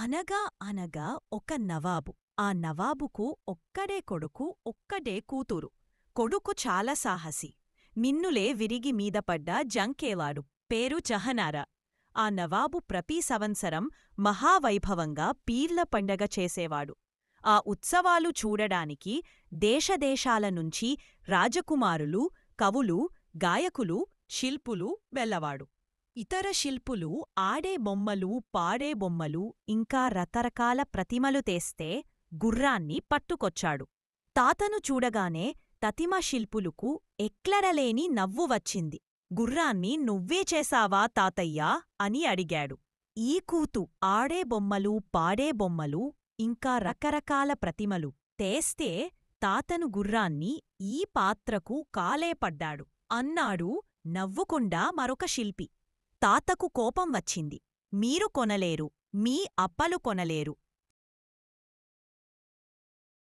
అనగా అనగా ఒక నవాబు. ఆ నవాబుకు ఒక్కడే కొడుకు, ఒక్కడే కూతురు. కొడుకు చాలా సాహసి. మిన్నులే విరిగి మీదపడ్డ జంకేవాడు. పేరు జహనారా. ఆ నవాబు ప్రతి సంవత్సరం మహావైభవంగా పీర్ల పండగ చేసేవాడు. ఆ ఉత్సవాలు చూడడానికి దేశదేశాలనుంచి రాజకుమారులు, కవులు, గాయకులు, శిల్పులు వెళ్లవాడు. ఇతర శిల్పులు ఆడే బొమ్మలు, పాడే బొమ్మలు, ఇంకా రకరకాల ప్రతిమలు తెస్తే గుర్రాన్ని పట్టుకొచ్చాడు. తాతను చూడగానే తతిమ శిల్పులకు ఎక్లడలేని నవ్వు వచ్చింది. గుర్రాన్ని నువ్వే చేశావా తాతయ్యా అని అడిగాడు. ఈ కూతు ఆడే బొమ్మలు, పాడే బొమ్మలు, ఇంకా రకరకాల ప్రతిమలు తేస్తే తాతను గుర్రాన్ని ఈ పాత్రకు కాలేపడ్డాడు అన్నాడు నవ్వుకుండా మరొక శిల్పి. తాతకు కోపం వచ్చింది. మీరు కొనలేరు, మీ అప్పలు కొనలేరు,